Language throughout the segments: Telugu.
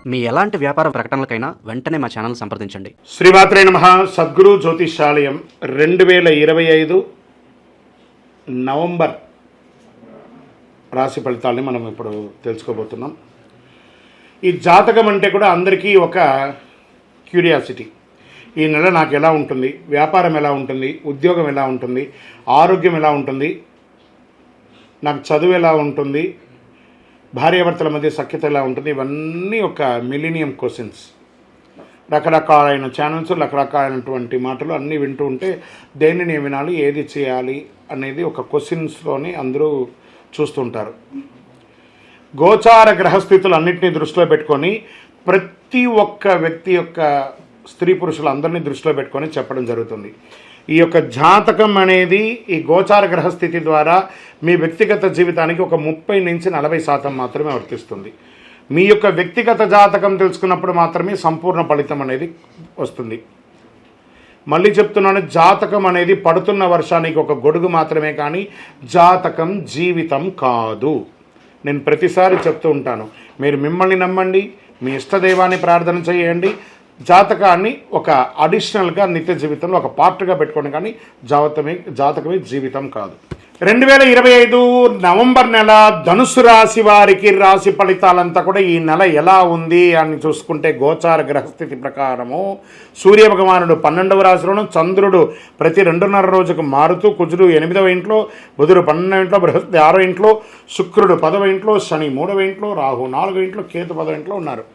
మీ ఎలాంటి వ్యాపార ప్రకటనలకైనా వెంటనే మా ఛానల్ సంప్రదించండి. శ్రీమాత్రే నమః. సద్గురు జ్యోతిషాలయం 2025 నవంబర్ రాశి ఫలితాలని మనం ఇప్పుడు తెలుసుకోబోతున్నాం. ఈ జాతకం అంటే కూడా అందరికీ ఒక క్యూరియాసిటీ. ఈ నెల నాకు ఎలా ఉంటుంది, వ్యాపారం ఎలా ఉంటుంది, ఉద్యోగం ఎలా ఉంటుంది, ఆరోగ్యం ఎలా ఉంటుంది, నాకు చదువు ఎలా ఉంటుంది, భార్యాభర్తల మధ్య సఖ్యత ఎలా ఉంటుంది, ఇవన్నీ ఒక మిలీనియం క్వశ్చన్స్. రకరకాలైన ఛానల్స్, రకరకాలైనటువంటి మాటలు అన్నీ వింటూ ఉంటే దేన్ని నేను వినాలి, ఏది చేయాలి అనేది ఒక క్వశ్చన్స్లోనే అందరూ చూస్తుంటారు. గోచార గ్రహస్థితులు అన్నింటినీ దృష్టిలో పెట్టుకొని ప్రతి ఒక్క వ్యక్తి యొక్క స్త్రీ పురుషులందరినీ దృష్టిలో పెట్టుకొని చెప్పడం జరుగుతుంది. ఈ యొక్క జాతకం అనేది ఈ గోచార గ్రహస్థితి ద్వారా మీ వ్యక్తిగత జీవితానికి ఒక 30 నుంచి 40% మాత్రమే వర్తిస్తుంది. మీ యొక్క వ్యక్తిగత జాతకం తెలుసుకున్నప్పుడు మాత్రమే సంపూర్ణ ఫలితం అనేది వస్తుంది. మళ్ళీ చెప్తున్నాను, జాతకం అనేది పడుతున్న వర్షానికి ఒక గొడుగు మాత్రమే, కానీ జాతకం జీవితం కాదు. నేను ప్రతిసారి చెప్తూ ఉంటాను, మీరు మిమ్మల్ని నమ్మండి, మీ ఇష్టదైవాన్ని ప్రార్థన చేయండి, జాతకాన్ని ఒక అడిషనల్గా నిత్య జీవితంలో ఒక పార్ట్గా పెట్టుకోండి, కానీ జాతకమే జీవితం కాదు. 2025 నవంబర్ నెల ధనుసు రాశి వారికి రాశి ఫలితాలంతా కూడా ఈ నెల ఎలా ఉంది అని చూసుకుంటే, గోచార గ్రహస్థితి ప్రకారము సూర్యభగవానుడు 12వ రాశిలోను, చంద్రుడు ప్రతి 2.5 రోజుకు మారుతూ, కుజుడు 8వ ఇంట్లో, బుధుడు 12వ ఇంట్లో, బృహస్పతి 6వ ఇంట్లో, శుక్రుడు 10వ ఇంట్లో, శని 3వ ఇంట్లో, రాహు 4వ ఇంట్లో, కేతు 10వ ఇంట్లో ఉన్నారు.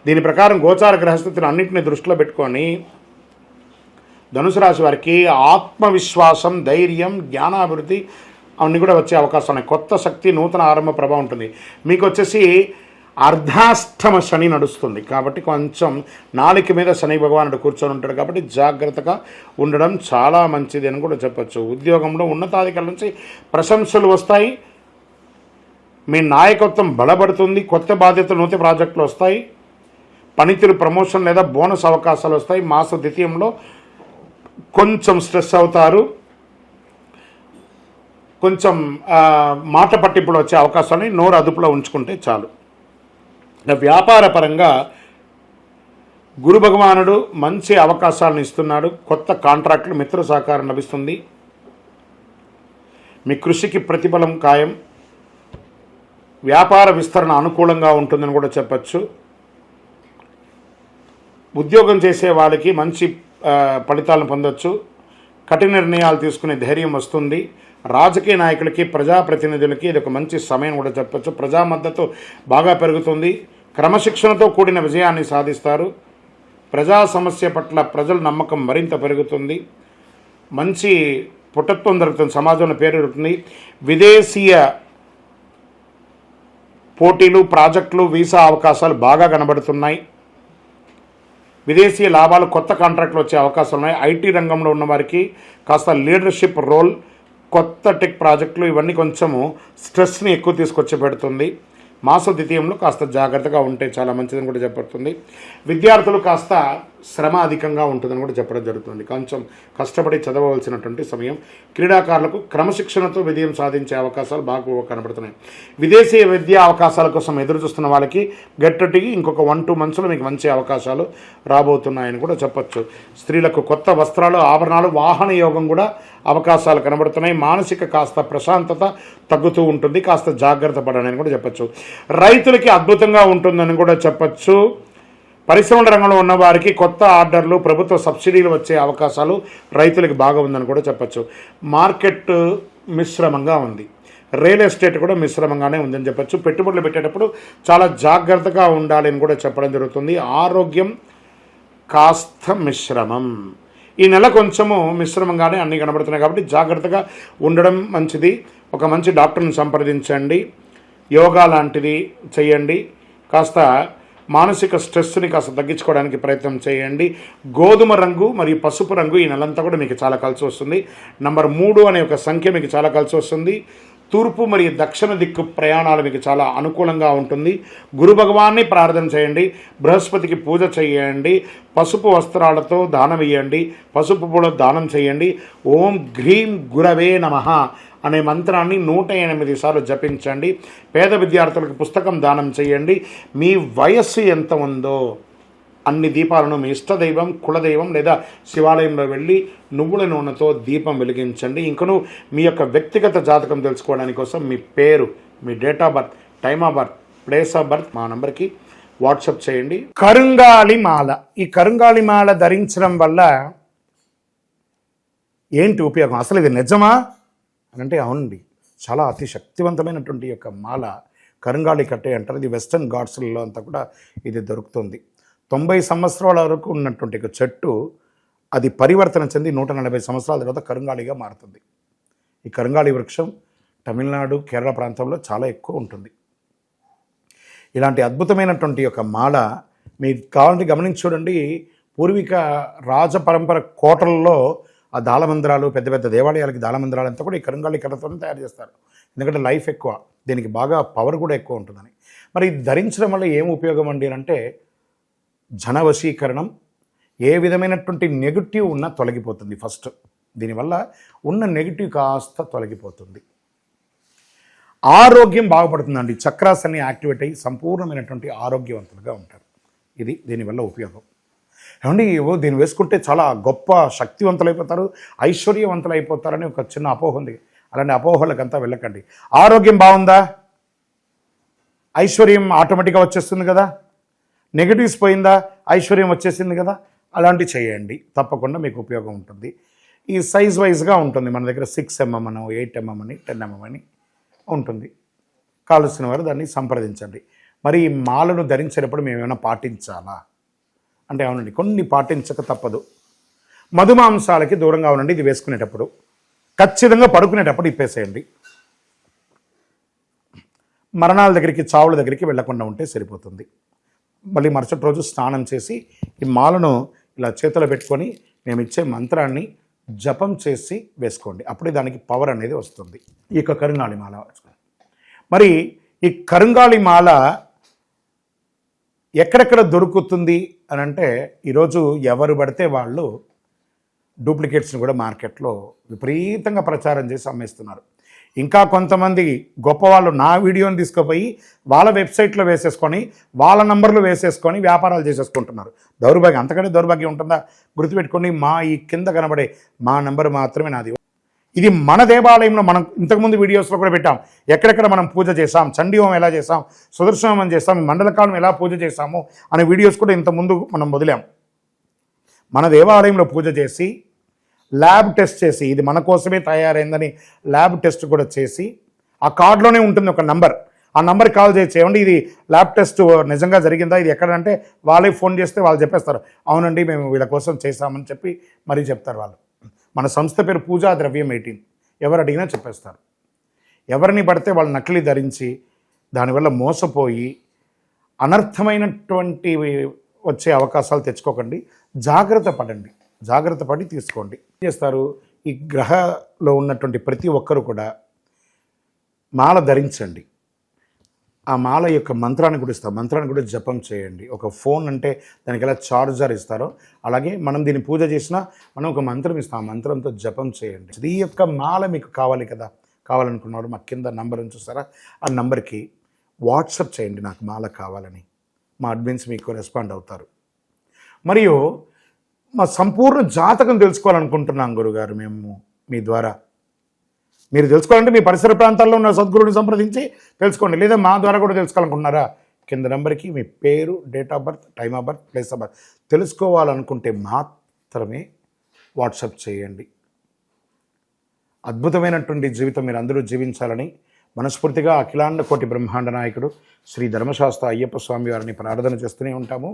దీని ప్రకారం గోచార గ్రహస్థితిని అన్నింటినీ దృష్టిలో పెట్టుకొని ధనుసు రాశి వారికి ఆత్మవిశ్వాసం, ధైర్యం, జ్ఞానాభివృద్ధి అవన్నీ కూడా వచ్చే అవకాశం ఉన్నాయి. కొత్త శక్తి, నూతన ఆరంభ ప్రభావం ఉంటుంది. మీకు వచ్చేసి అర్ధాష్టమ శని నడుస్తుంది కాబట్టి కొంచెం నాలుక మీద శని భగవానుడు కూర్చొని ఉంటాడు కాబట్టి జాగ్రత్తగా ఉండడం చాలా మంచిది అని కూడా చెప్పచ్చు. ఉద్యోగంలో ఉన్నతాధికారుల నుంచి ప్రశంసలు వస్తాయి, మీ నాయకత్వం బలపడుతుంది, కొత్త బాధ్యతలు, నూతన ప్రాజెక్టులు వస్తాయి, పనితీరు ప్రమోషన్ లేదా బోనస్ అవకాశాలు వస్తాయి. మాస ద్వితీయంలో కొంచెం స్ట్రెస్ అవుతారు, కొంచెం మాట పట్టింపులు వచ్చే అవకాశాన్ని నోరు అదుపులో ఉంచుకుంటే చాలు. వ్యాపార పరంగా గురు భగవానుడు మంచి అవకాశాలను ఇస్తున్నాడు. కొత్త కాంట్రాక్టులు, మిత్ర సహకారం లభిస్తుంది. మీ కృషికి ప్రతిఫలం ఖాయం. వ్యాపార విస్తరణ అనుకూలంగా ఉంటుందని కూడా చెప్పచ్చు. ఉద్యోగం చేసే వాళ్ళకి మంచి ఫలితాలను పొందొచ్చు. కఠిన నిర్ణయాలు తీసుకునే ధైర్యం వస్తుంది. రాజకీయ నాయకులకి, ప్రజాప్రతినిధులకి ఇది ఒక మంచి సమయం కూడా చెప్పచ్చు. ప్రజా మద్దతు బాగా పెరుగుతుంది. క్రమశిక్షణతో కూడిన విజయాన్ని సాధిస్తారు. ప్రజా సమస్య పట్ల ప్రజల నమ్మకం మరింత పెరుగుతుంది. మంచి పుటత్వం దొరుకుతుంది, సమాజంలో పేరు దొరుకుతుంది. విదేశీయ పోటీలు, ప్రాజెక్టులు, వీసా అవకాశాలు బాగా కనబడుతున్నాయి. విదేశీ లాభాలు, కొత్త కాంట్రాక్టులు వచ్చే అవకాశాలు ఉన్నాయి. ఐటీ రంగంలో ఉన్న వారికి కాస్త లీడర్షిప్ రోల్, కొత్త టెక్ ప్రాజెక్టులు ఇవన్నీ కొంచెము స్ట్రెస్ని ఎక్కువ తీసుకొచ్చి పెడుతుంది. మాస ద్వితీయంలో కాస్త జాగ్రత్తగా ఉంటే చాలా మంచిదని కూడా చెప్పబడుతుంది. విద్యార్థులు కాస్త శ్రమ అధికంగా ఉంటుందని కూడా చెప్పడం జరుగుతుంది. కొంచెం కష్టపడి చదవవలసినటువంటి సమయం. క్రీడాకారులకు క్రమశిక్షణతో విజయం సాధించే అవకాశాలు బాగా కనబడుతున్నాయి. విదేశీ విద్యా అవకాశాల కోసం ఎదురు చూస్తున్న వాళ్ళకి గట్టికి ఇంకొక 1-2 మంత్స్లో మీకు మంచి అవకాశాలు రాబోతున్నాయని కూడా చెప్పచ్చు. స్త్రీలకు కొత్త వస్త్రాలు, ఆభరణాలు, వాహన యోగం కూడా అవకాశాలు కనబడుతున్నాయి. మానసిక కాస్త ప్రశాంతత తగ్గుతూ ఉంటుంది, కాస్త జాగ్రత్త పడని కూడా చెప్పచ్చు. రైతులకి అద్భుతంగా ఉంటుందని కూడా చెప్పచ్చు. పరిశ్రమల రంగంలో ఉన్న వారికి కొత్త ఆర్డర్లు, ప్రభుత్వ సబ్సిడీలు వచ్చే అవకాశాలు రైతులకి బాగా ఉందని కూడా చెప్పచ్చు. మార్కెట్ మిశ్రమంగా ఉంది. రియల్ ఎస్టేట్ కూడా మిశ్రమంగానే ఉందని చెప్పచ్చు. పెట్టుబడులు పెట్టేటప్పుడు చాలా జాగ్రత్తగా ఉండాలి అని కూడా చెప్పడం జరుగుతుంది. ఆరోగ్యం కాస్త మిశ్రమం. ఈ నెల కొంచెము మిశ్రమంగానే అన్నీ కనబడుతున్నాయి కాబట్టి జాగ్రత్తగా ఉండడం మంచిది. ఒక మంచి డాక్టర్ని సంప్రదించండి, యోగా లాంటిది చేయండి. కాస్త మానసిక స్ట్రెస్ని కాస్త తగ్గించుకోవడానికి ప్రయత్నం చేయండి. గోధుమ రంగు మరియు పసుపు రంగు ఈ నెలంతా కూడా మీకు చాలా కలిసి వస్తుంది. నంబర్ 3 అనే ఒక సంఖ్య మీకు చాలా కలిసి వస్తుంది. తూర్పు మరియు దక్షిణ దిక్కు ప్రయాణాలు మీకు చాలా అనుకూలంగా ఉంటుంది. గురు భగవాన్ని ప్రార్థన చేయండి, బృహస్పతికి పూజ చేయండి, పసుపు వస్త్రాలతో దానం ఇవ్వండి, పసుపు పూల దానం చేయండి. ఓం గ్రీం గురవే నమః అనే మంత్రాన్ని 108 సార్లు జపించండి. పేద విద్యార్థులకు పుస్తకం దానం చేయండి. మీ వయస్సు ఎంత ఉందో అన్ని దీపాలను మీ ఇష్టదైవం, కులదైవం లేదా శివాలయంలో వెళ్ళి నువ్వుల నూనెతో దీపం వెలిగించండి. ఇంకను మీ యొక్క వ్యక్తిగత జాతకం తెలుసుకోవడానికి కోసం మీ పేరు, మీ date of birth, time of birth, place of birth మా నంబర్కి వాట్సాప్ చేయండి. కరుంగాలి మాల, ఈ కరుంగాలి మాల ధరించడం వల్ల ఏంటి ఉపయోగం? అసలు ఇది నిజమా అని అంటే అవునండి, చాలా అతి శక్తివంతమైనటువంటి యొక్క మాల కరుంగాలి కట్టే అంటారు. ఇది వెస్టర్న్ ఘాట్స్లలో అంతా కూడా ఇది దొరుకుతుంది. 90 సంవత్సరాల వరకు ఉన్నటువంటి ఒక చెట్టు అది పరివర్తన చెంది 140 సంవత్సరాల తర్వాత కరుంగాలిగా మారుతుంది. ఈ కరుంగాలి వృక్షం తమిళనాడు, కేరళ ప్రాంతంలో చాలా ఎక్కువ ఉంటుంది. ఇలాంటి అద్భుతమైనటువంటి యొక్క మాల మీకు కావాలంటే గమనించి చూడండి. పూర్వీక రాజ పరంపర కోటలలో ఆ దాళమందిరాలు, పెద్ద పెద్ద దేవాలయాలకి దాళమందిరాలు అంతా కూడా ఈ కరుంగాలి కర్రతో తయారు చేస్తారు. ఎందుకంటే లైఫ్ ఎక్కువ, దీనికి బాగా పవర్ కూడా ఎక్కువ ఉంటుందని. మరి ఇది ధరించడం వల్ల ఏం ఉపయోగం అండి అంటే జనవశీకరణం, ఏ విధమైనటువంటి నెగిటివ్ ఉన్నా తొలగిపోతుంది. ఫస్ట్ దీనివల్ల ఉన్న నెగిటివ్ కాస్త తొలగిపోతుంది. ఆరోగ్యం బాగుపడుతుందండి. చక్రాస్ అన్ని యాక్టివేట్ అయ్యి సంపూర్ణమైనటువంటి ఆరోగ్యవంతులుగా ఉంటారు. ఇది దీనివల్ల ఉపయోగం. ఏమండి దీన్ని వేసుకుంటే చాలా గొప్ప శక్తివంతులైపోతారు, ఐశ్వర్యవంతులు అయిపోతారని ఒక చిన్న అపోహ ఉంది. అలాంటి అపోహలకంతా వెళ్ళకండి. ఆరోగ్యం బాగుందా, ఐశ్వర్యం ఆటోమేటిక్గా వచ్చేస్తుంది కదా. నెగిటివ్స్ పోయిందా, ఐశ్వర్యం వచ్చేసింది కదా. అలాంటివి చేయండి, తప్పకుండా మీకు ఉపయోగం ఉంటుంది. ఈ సైజ్ వైజ్గా ఉంటుంది. మన దగ్గర 6 mm అని, 8 mm అని, 10 mm అని ఉంటుంది. కావలసిన వారు దాన్ని సంప్రదించండి. మరి ఈ మాలను ధరించేటప్పుడు మేము ఏమైనా పాటించాలా అంటే అవునండి, కొన్ని పాటించక తప్పదు. మధుమాంసాలకి దూరంగా ఉండండి. ఇది వేసుకునేటప్పుడు ఖచ్చితంగా పడుకునేటప్పుడు ఇప్పేసేయండి. మరణాల దగ్గరికి, చావుల దగ్గరికి వెళ్లకుండా ఉంటే సరిపోతుంది. మళ్ళీ మరుసటి రోజు స్నానం చేసి ఈ మాలను ఇలా చేతిలో పెట్టుకొని మేము ఇచ్చే మంత్రాన్ని జపం చేసి వేసుకోండి. అప్పుడే దానికి పవర్ అనేది వస్తుంది. ఈ యొక్క కరుంగాలి మాల. మరి ఈ కరుంగాలి మాల ఎక్కడెక్కడ దొరుకుతుంది అని అంటే ఈరోజు ఎవరు పడితే వాళ్ళు డూప్లికేట్స్ని కూడా మార్కెట్లో విపరీతంగా ప్రచారం చేసి అమ్మేస్తున్నారు. ఇంకా కొంతమంది గొప్పవాళ్ళు నా వీడియోని తీసుకుపోయి వాళ్ళ వెబ్సైట్లో వేసేసుకొని వాళ్ళ నంబర్లు వేసేసుకొని వ్యాపారాలు చేసేసుకుంటున్నారు. దౌర్భాగ్యం, అంతకంటే దౌర్భాగ్యం ఉంటుందా? గుర్తుపెట్టుకొని మా ఈ కింద కనబడే మా నంబర్ మాత్రమే నాది. ఇది మన దేవాలయంలో మనం ఇంతకుముందు వీడియోస్లో కూడా పెట్టాం. ఎక్కడెక్కడ మనం పూజ చేసాం, చండీహోమం ఎలా చేసాం, సుదర్శనం చేసాం, మండలకాలం ఎలా పూజ చేసాము అనే వీడియోస్ కూడా ఇంతకుముందు మనం వదిలాం. మన దేవాలయంలో పూజ చేసి ల్యాబ్ టెస్ట్ చేసి ఇది మన కోసమే తయారైందని ల్యాబ్ టెస్ట్ కూడా చేసి ఆ కార్డులోనే ఉంటుంది ఒక నంబర్. ఆ నంబర్కి కాల్ చేసి ఏమండి ఇది ల్యాబ్ టెస్ట్ నిజంగా జరిగిందా, ఇది ఎక్కడంటే వాళ్ళే ఫోన్ చేస్తే వాళ్ళు చెప్పేస్తారు అవునండి మేము వీళ్ళ కోసం చేశామని చెప్పి మరీ చెప్తారు వాళ్ళు. మన సంస్థ పేరు పూజా ద్రవ్యం 18. ఎవరు అడిగినా చెప్పేస్తారు. ఎవరిని పడితే వాళ్ళు నకిలీ ధరించి దానివల్ల మోసపోయి అనర్థమైనటువంటి వచ్చే అవకాశాలు తెచ్చుకోకండి. జాగ్రత్త పడండి, జాగ్రత్త పడి తీసుకోండి. ఏం చేస్తారు, ఈ గ్రహలో ఉన్నటువంటి ప్రతి ఒక్కరు కూడా మాల ధరించండి. ఆ మాల యొక్క మంత్రాన్ని కూడా ఇస్తాం, మంత్రాన్ని కూడా జపం చేయండి. ఒక ఫోన్ అంటే దానికి ఎలా చార్జర్ ఇస్తారో అలాగే మనం దీన్ని పూజ చేసినా మనం ఒక మంత్రం ఇస్తాం, ఆ మంత్రంతో జపం చేయండి. ఈ యొక్క మాల మీకు కావాలి కదా, కావాలనుకున్నారు మా కింద నంబర్ చూస్తారా, ఆ నంబర్కి వాట్సాప్ చేయండి నాకు మాల కావాలని. మా అడ్మిన్స్ మీకు రెస్పాండ్ అవుతారు. మరియు మా సంపూర్ణ జాతకం తెలుసుకోవాలనుకుంటున్నాం గురుగారు మేము మీ ద్వారా. మీరు తెలుసుకోవాలంటే మీ పరిసర ప్రాంతాల్లో ఉన్న సద్గురుని సంప్రదించి తెలుసుకోండి, లేదా మా ద్వారా కూడా తెలుసుకోవాలనుకుంటున్నారా, కింద నెంబర్కి మీ పేరు, date of birth, time of birth, place of birth తెలుసుకోవాలనుకుంటే మాత్రమే వాట్సాప్ చేయండి. అద్భుతమైనటువంటి జీవితం మీరు అందరూ జీవించాలని మనస్ఫూర్తిగా అఖిలాండ కోటి బ్రహ్మాండ నాయకుడు శ్రీ ధర్మశాస్త్ర అయ్యప్ప స్వామి వారిని ప్రార్థన చేస్తూనే ఉంటాము.